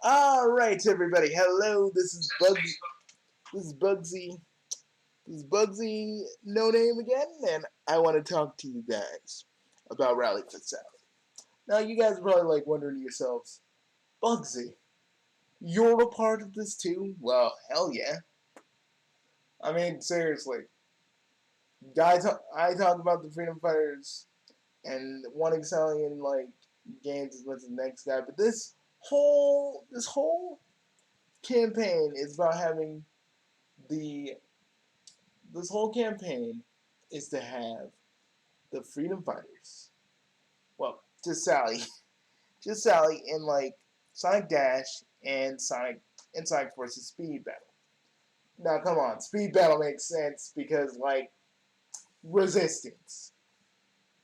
Alright, everybody. Hello, this is Bugsy. This is Bugsy. This is Bugsy, no name again, and I want to talk to you guys about Rally for Sally. Now, you guys are probably like wondering to yourselves, Bugsy, you're a part of this too? Well, hell yeah. I mean, seriously. I talk about the Freedom Fighters and wanting Sally in like games as much as the next guy, but this whole campaign is about having the this whole campaign is to have the Freedom Fighters. Well, just Sally, just Sally in like Sonic Dash and Sonic Forces Speed Battle. Now, come on, Speed Battle makes sense because like resistance.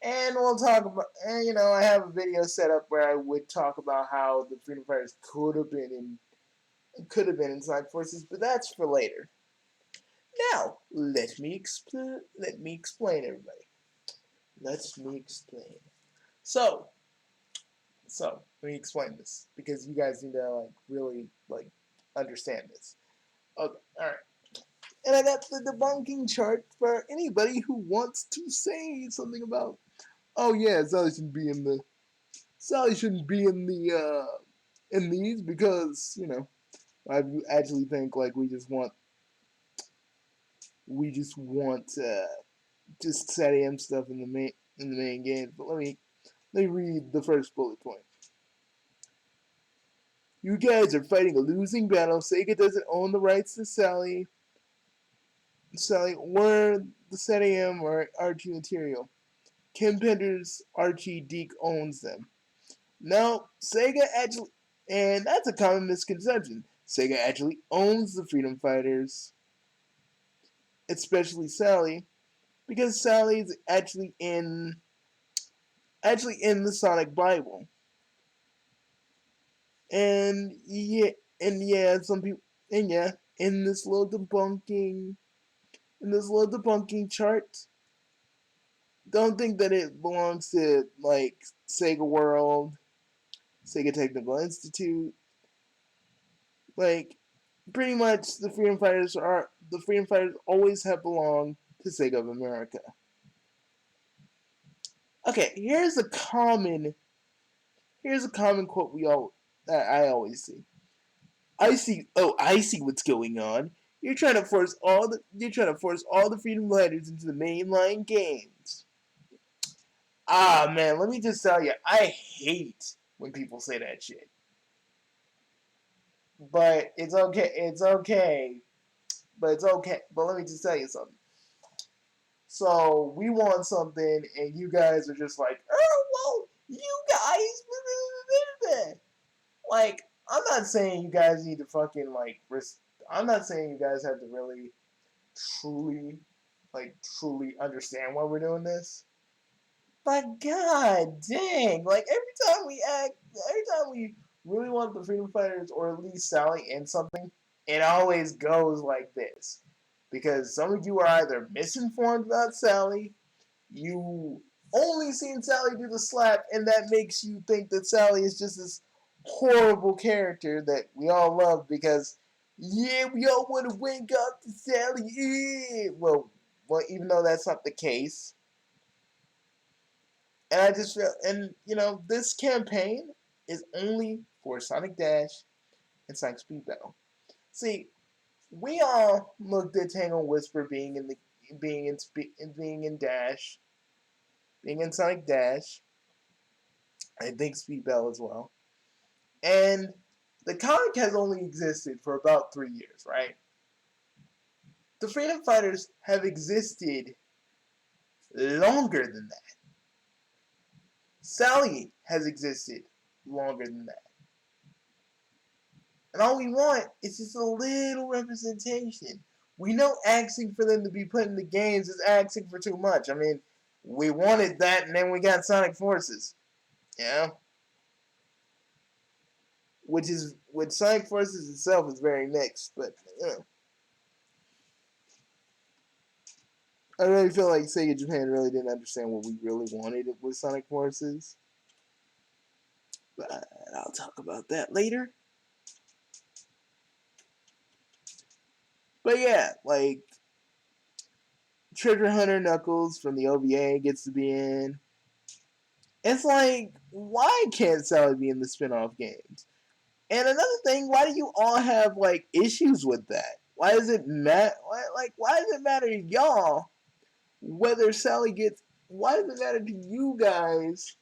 And we'll talk about, and I have a video set up where I would talk about how the Freedom Fighters could have been in Sonic Forces, but that's for later. Now, let me explain, everybody. Let me explain. So, let me explain this because you guys need to like really like understand this. Okay, all right. And I got the debunking chart for anybody who wants to say something about. Oh yeah, Sally shouldn't be in these because I actually think like we just want just set AM stuff in the main game. But let me read the first bullet point. You guys are fighting a losing battle. Sega doesn't own the rights to Sally or the set AM or Archie material. Kim Pender's Archie Deke owns them. No, Sega actually, and that's a common misconception. Sega actually owns the Freedom Fighters, especially Sally, because Sally is actually in the Sonic Bible. And yeah, some people, and yeah, in this little debunking chart, don't think that it belongs to like Sega World, Sega Technical Institute. Like, pretty much the Freedom Fighters always have belonged to Sega of America. Okay, here's a common quote that I always see. I see what's going on. You're trying to force all the Freedom Fighters into the mainline games. Ah man, let me just tell you, I hate when people say that shit. But it's okay. It's okay. But it's okay. But let me just tell you something. So we want something, and you guys are just like, oh, well, you guys, like, I'm not saying you guys need to fucking like. I'm not saying you guys have to really, truly, truly understand why we're doing this. But god dang, like every time we really want the Freedom Fighters or at least Sally in something, it always goes like this. Because some of you are either misinformed about Sally, you only seen Sally do the slap, and that makes you think that Sally is just this horrible character that we all love because, yeah, we all want to wake up to Sally. Yeah. Well, even though that's not the case. And I just feel, and this campaign is only for Sonic Dash and Sonic Speed Battle. See, we all looked at Tangle Whisper being in Dash, being in Sonic Dash. I think Speed Battle as well. And the comic has only existed for about 3 years, right? The Freedom Fighters have existed longer than that. Sally has existed longer than that. And all we want is just a little representation. We know asking for them to be put in the games is asking for too much. I mean, we wanted that, and then we got Sonic Forces. Yeah? Which Sonic Forces itself is very mixed, but, I really feel like Sega Japan really didn't understand what we really wanted with Sonic Forces. But I'll talk about that later. But yeah, like Treasure Hunter Knuckles from the OVA gets to be in. It's like, why can't Sally be in the spin-off games? And another thing, why do you all have like issues with that? Why does it matter? Why does it matter to y'all whether Sally gets? Why does it matter to you guys?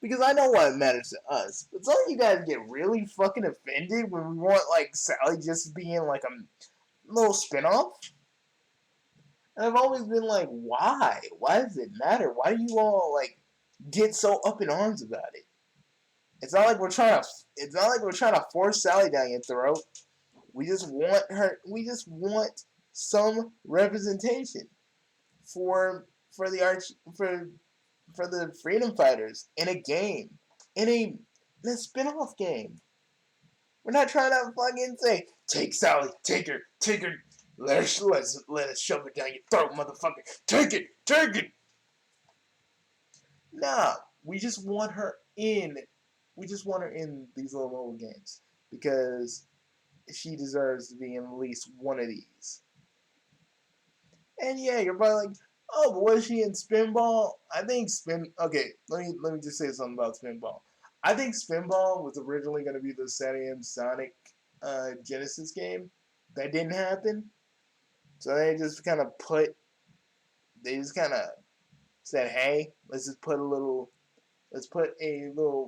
Because I know why it matters to us. But some of you guys get really fucking offended when we want like Sally just being like a little spinoff. And I've always been like, why? Why does it matter? Why do you all like get so up in arms about it? It's not like we're trying to. It's not like we're trying to force Sally down your throat. We just want her. We just want some representation for the arch for the freedom fighters in a game, in a spin-off game. We're not trying to fucking say take Sally, take her. Let us shove it down your throat, motherfucker. Take it. Nah, we just want her in. We just want her in these little mobile games because she deserves to be in at least one of these. And yeah, you're probably like, oh, but was she in Spinball? I think Okay, let me just say something about Spinball. I think Spinball was originally going to be the Saturn Sonic Genesis game. That didn't happen, so they just kind of said, hey, let's put a little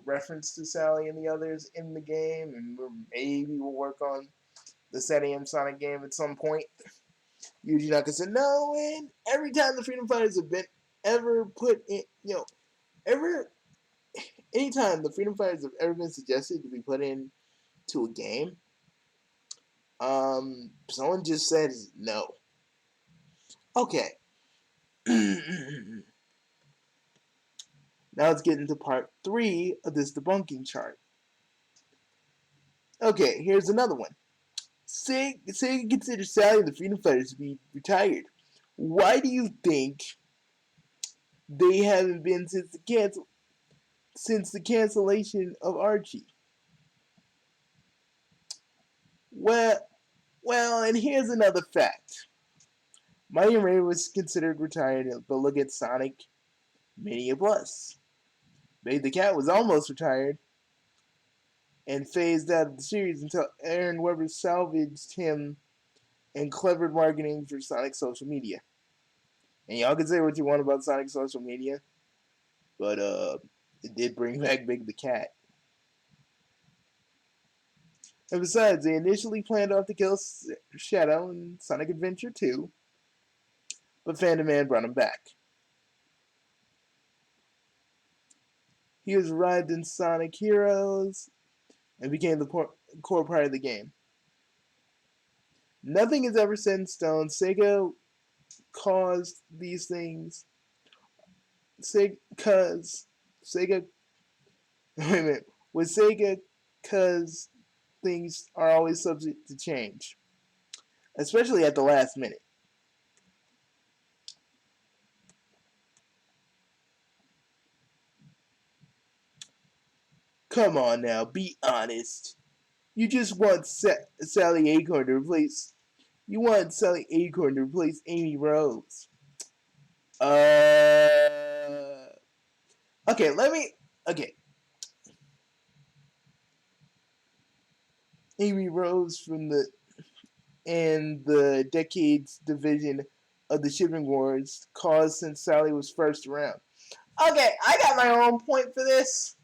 reference to Sally and the others in the game, and maybe we'll work on the Saturn Sonic game at some point. Yuji Naka said no, and every time the Freedom Fighters have been ever put in, anytime the Freedom Fighters have ever been suggested to be put in to a game, someone just says no. Okay. Now let's get into part 3 of this debunking chart. Okay, here's another one. Sega considers Sally and the Freedom Fighters to be retired. Why do you think they haven't been since the cancellation of Archie? Well, and here's another fact. Mighty and Ray was considered retired, but look at Sonic Mania Plus. Babe the Cat was almost retired and phased out of the series until Aaron Weber salvaged him and clever marketing for Sonic social media. And y'all can say what you want about Sonic social media, but it did bring back Big the Cat. And besides, they initially planned off to kill Shadow in Sonic Adventure 2, but Phantom Man brought him back. He was revived in Sonic Heroes and became the core part of the game. Nothing is ever set in stone. Sega caused these things. Sega. Wait a minute. With Sega, because things are always subject to change, especially at the last minute. Come on now, be honest. You just want Sally Acorn to replace. You want Sally Acorn to replace Amy Rose. Okay, Okay. Amy Rose from the Decades division of the Shipping Wars caused since Sally was first around. Okay, I got my own point for this.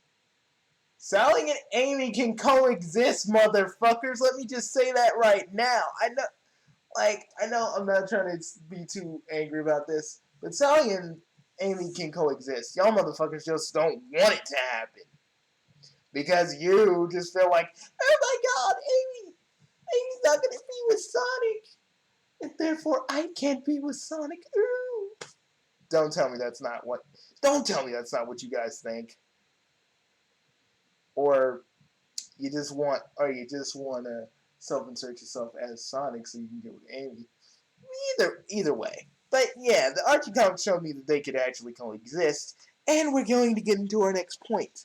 Sally and Amy can coexist, motherfuckers. Let me just say that right now. I know I'm not trying to be too angry about this, but Sally and Amy can coexist. Y'all motherfuckers just don't want it to happen. Because you just feel like, oh my god, Amy's not gonna be with Sonic. And therefore I can't be with Sonic. Ooh. Don't tell me that's not what you guys think. Or you just want to self-insert yourself as Sonic so you can get with Amy. Either way. But yeah, the Archie comics showed me that they could actually coexist, and we're going to get into our next point.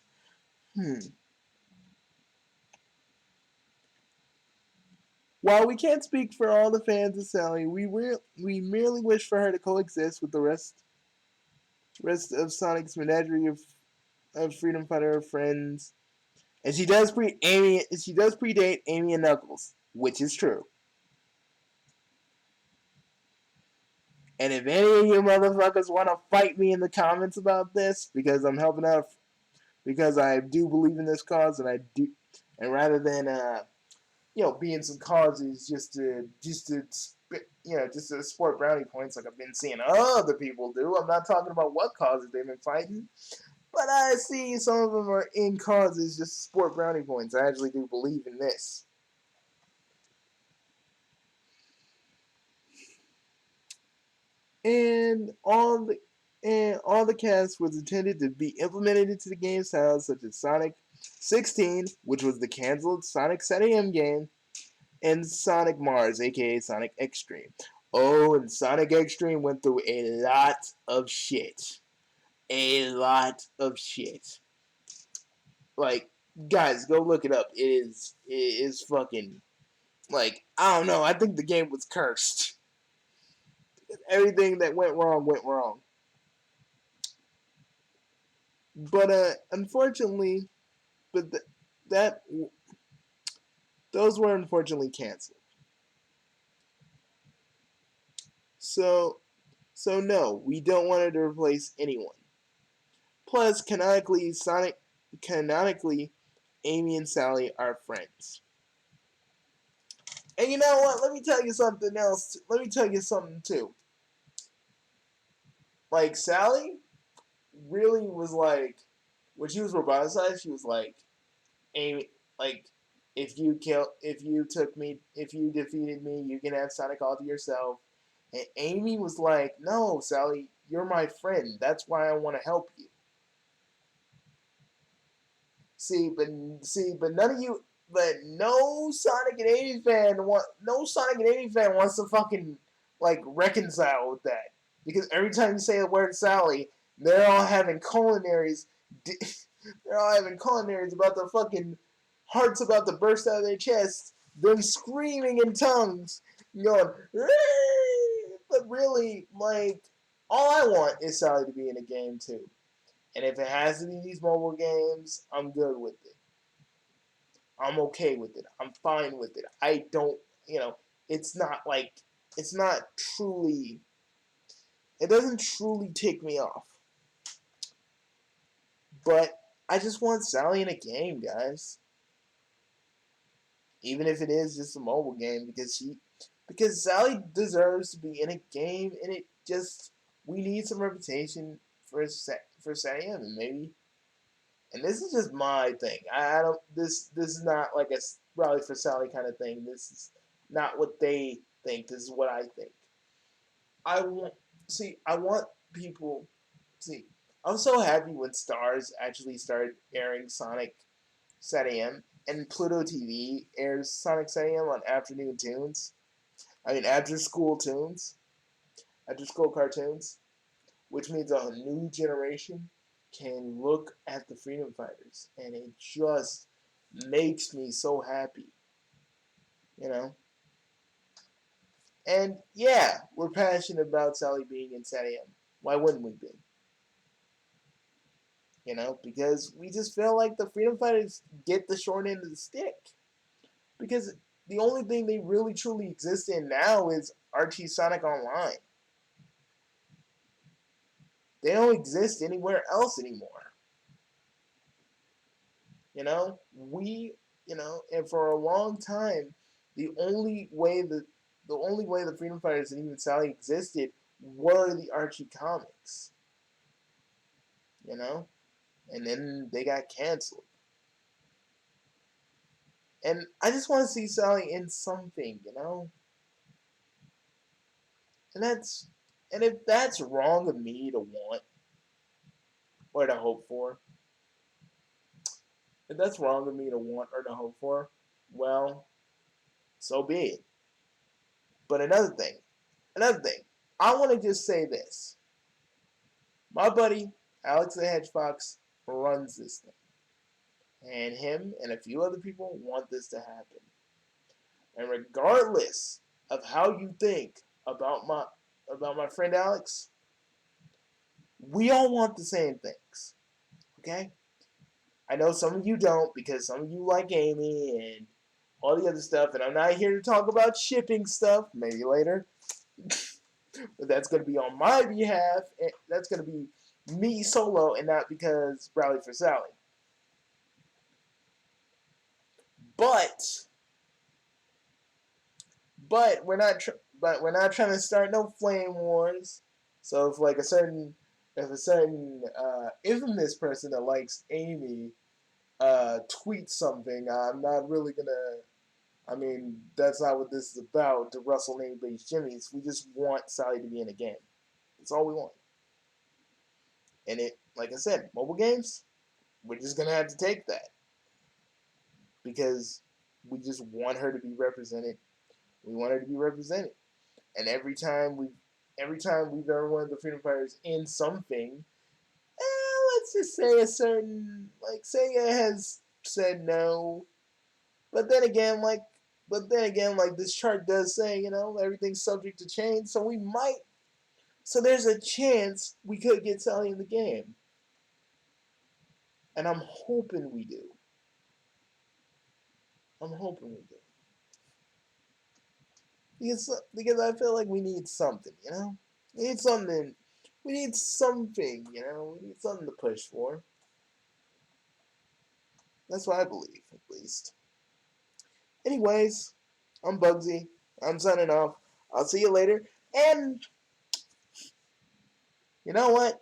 While we can't speak for all the fans of Sally, we merely wish for her to coexist with the rest of Sonic's menagerie of freedom fighter friends. And she does predate Amy and Knuckles, which is true. And if any of you motherfuckers want to fight me in the comments about this, because I'm helping out, because I do believe in this cause, and rather than being some causes just to sport brownie points like I've been seeing other people do. I'm not talking about what causes they've been fighting, but I see some of them are in causes just to sport brownie points. I actually do believe in this. And all the cast was intended to be implemented into the game styles such as Sonic 16, which was the canceled Sonic 7 game, and Sonic Mars, aka Sonic Extreme. Oh, and Sonic Extreme went through a lot of shit. A lot of shit. Like, guys, go look it up. It is fucking, like, I don't know. I think the game was cursed. Everything that went wrong went wrong. But unfortunately, but th- that those were unfortunately canceled. So no, we don't want it to replace anyone. Plus, canonically, Amy and Sally are friends. And you know what? Let me tell you something else. Let me tell you something too. Like Sally really was like, when she was roboticized, she was like, Amy, like, if you took me, if you defeated me, you can have Sonic all to yourself. And Amy was like, no, Sally, you're my friend. That's why I want to help you. But none of you, but no Sonic and Amy fan wants to fucking like reconcile with that because every time you say the word Sally, they're all having culinaries. They're all having culinaries about their fucking hearts about to burst out of their chests. Them screaming in tongues, going. But really, like, all I want is Sally to be in a game too. And if it has to be these mobile games, I'm good with it. I'm okay with it. I'm fine with it. I don't, it's not like, it's not truly, it doesn't truly tick me off. But I just want Sally in a game, guys. Even if it is just a mobile game, because Sally deserves to be in a game, and it just, we need some reputation for Sally, and maybe. And this is just my thing. I don't. This is not like a rally for Sally kind of thing. This is not what they think. This is what I think. I want I want people. See, I'm so happy when Stars actually started airing Sonic 7 and Pluto TV airs Sonic 7 on afternoon tunes. I mean, after school cartoons, which means a new generation can look at the freedom fighters, and it just makes me so happy, you know. And yeah, we're passionate about Sally being in Saturn. Why wouldn't we be? Because we just feel like the freedom fighters get the short end of the stick. Because the only thing they really truly exist in now is Archie Sonic Online. They don't exist anywhere else anymore. And for a long time, the only way the Freedom Fighters and even Sally existed were the Archie comics. And then they got canceled. And I just want to see Sally in something. And if that's wrong of me to want or to hope for, if that's wrong of me to want or to hope for, well, so be it. But another thing, I want to just say this. My buddy, Alex the Hedgefox, runs this thing. And him and a few other people want this to happen. And regardless of how you think about my friend Alex, we all want the same things. Okay? I know some of you don't because some of you like Amy and all the other stuff, and I'm not here to talk about shipping stuff, maybe later. But that's going to be on my behalf. And that's going to be me solo and not because Rally for Sally. But we're not trying to start no flame wars. So if like a certain infamous person that likes Amy tweets something, I'm not really gonna. I mean, that's not what this is about. To Russell name based Jimmys, we just want Sally to be in a game. That's all we want. And it, like I said, mobile games, we're just gonna have to take that because we just want her to be represented. We want her to be represented. And every time we've ever wanted the Freedom Fighters in something, let's just say a certain like Sega has said no, but then again, like this chart does say, everything's subject to change, so we might. So there's a chance we could get Sally in the game, and I'm hoping we do. I'm hoping we do because I feel like we need something, We need something. We need something, We need something to push for. That's what I believe, at least. Anyways, I'm Bugsy. I'm signing off. I'll see you later. And you know what?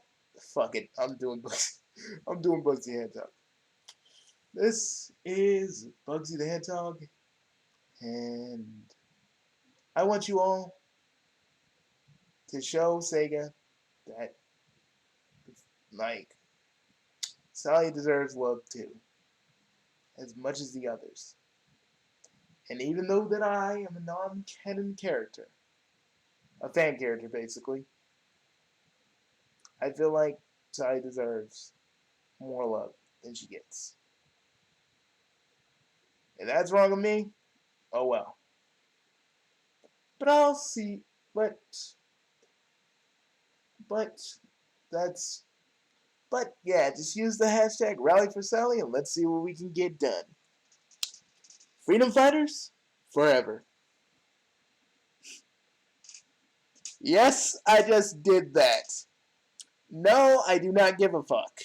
Fuck it. I'm doing Bugsy. I'm doing Bugsy Hedgehog. This is Bugsy the Hedgehog, and I want you all to show Sega that, like, Sally deserves love too, as much as the others. And even though that I am a non-canon character, a fan character basically, I feel like Sally deserves more love than she gets. If that's wrong with me, oh well. But I'll see. But that's. But yeah, just use the hashtag Rally for Sally and let's see what we can get done. Freedom fighters, forever. Yes, I just did that. No, I do not give a fuck.